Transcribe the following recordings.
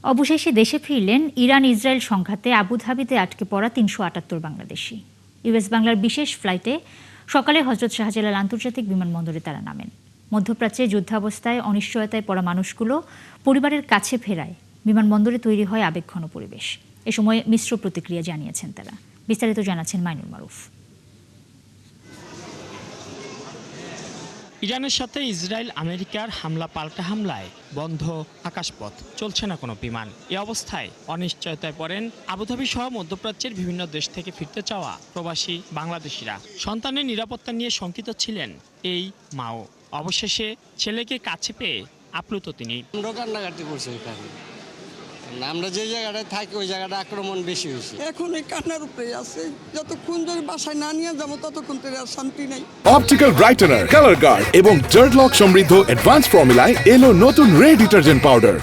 অবশেষে দেশে ফিরলেন ইরান ইসরায়েল সংঘাতে আবুধাবিতে আটকে পড়া ৩৭৮ বাংলাদেশি। ইউএস বাংলার বিশেষ ফ্লাইটে সকালে হজরত শাহজালাল আন্তর্জাতিক বিমানবন্দরে তারা নামেন। মধ্যপ্রাচ্যে যুদ্ধাবস্থায় অনিশ্চয়তায় পড়া মানুষগুলো পরিবারের কাছে ফেরায় বিমানবন্দরে তৈরি হয় আবেগঘন পরিবেশ। এ সময় মিশ্র প্রতিক্রিয়া জানিয়েছেন তারা। বিস্তারিত জানাচ্ছেন মাইনুল মারুফ। ইরানের সাথে ইসরায়েল আমেরিকার হামলা পাল্টা হামলায় বন্ধ আকাশপথ, চলছে না কোনো বিমান। এ অবস্থায় অনিশ্চয়তায় পড়েন আবুধাবি সহ মধ্যপ্রাচ্যের বিভিন্ন দেশ থেকে ফিরতে চাওয়া প্রবাসী বাংলাদেশিরা। সন্তানের নিরাপত্তা নিয়ে শঙ্কিত ছিলেন এই মাও। অবশেষে ছেলেকে কাছে পেয়ে আপ্লুত তিনি। কান্নাকাটি করছে এখানে, আমরা যে জায়গাটায় থাকি ওই জায়গাটা আক্রমণ বেশি হয়েছে। এখন এই কান্নার উপরে আছে, যতক্ষণ ধরে বাসায় না নিয়ে যাবো ততক্ষণ ধরে আর শান্তি নাই। অপটিক্যাল ব্রাইটেনার, কালার গার্ড এবং জার্ড লক সমৃদ্ধ অ্যাডভান্স ফর্মুলায় এলো নতুন রে ডিটারজেন্ট পাউডার।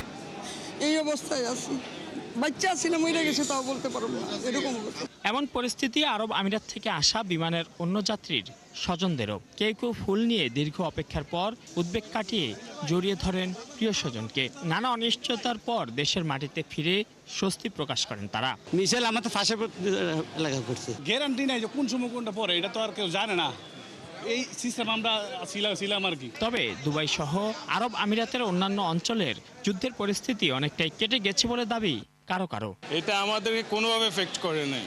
এই অবস্থায় আছি, বাচ্চা ছিল মরে গেছে তাও বলতে পারবো না, এরকম অবস্থা। এমন পরিস্থিতি আরব আমিরাত থেকে আসা বিমানের অন্য যাত্রীর স্বজনদেরও। কেউ কেউ ফুল নিয়ে দীর্ঘ অপেক্ষার পর উদ্বেগ কাটিয়ে জড়িয়ে ধরেন প্রিয় স্বজনকে। নানা অনিশ্চয়তার পর দেশের মাটিতে ফিরে স্বস্তি প্রকাশ করেন তারা। মিশেল আমার তো ফাঁসে এলাকা করছে, গ্যারান্টি নাই যে কোন সময় কোনটা পরে, এটা তো আর কেউ জানে না। এই সিস্টেম আমরা ছিলাম আর কি। তবে দুবাই সহ আরব আমিরাতের অন্যান্য অঞ্চলের যুদ্ধের পরিস্থিতি অনেকটাই কেটে গেছে বলে দাবি কারো কারো। এটা আমাদেরকে কোনোভাবে এফেক্ট করে নাই,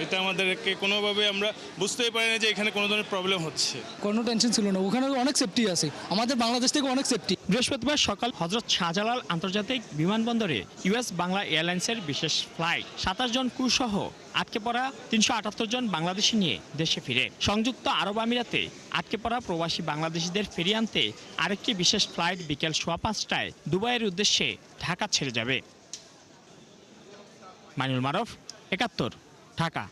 এটা আমাদেরকে কোনোভাবে আমরা বুঝতেই পারি না যে এখানে কোনো ধরনের প্রবলেম হচ্ছে। কোনো টেনশন ছিল না, ওখানে অনেক সেফটি আছে, আমাদের বাংলাদেশ থেকে অনেক সেফটি। বৃহস্পতিবার সকাল হজরত শাহজালাল আন্তর্জাতিক বিমানবন্দরে ইউএস বাংলা এয়ারলাইন্সের বিশেষ ফ্লাইট ২৭ জন ক্রু সহ আটকে পড়া ৩৭৮ জন বাংলাদেশি নিয়ে দেশে ফিরে। সংযুক্ত আরব আমিরাতে আটকে পড়া প্রবাসী বাংলাদেশিদের ফিরিয়ে আনতে আরেকটি বিশেষ ফ্লাইট বিকেল ৫:১৫টায় দুবাইয়ের উদ্দেশ্যে ঢাকা ছেড়ে যাবে। মাইনুল মারুফ, ৭১, ঢাকা।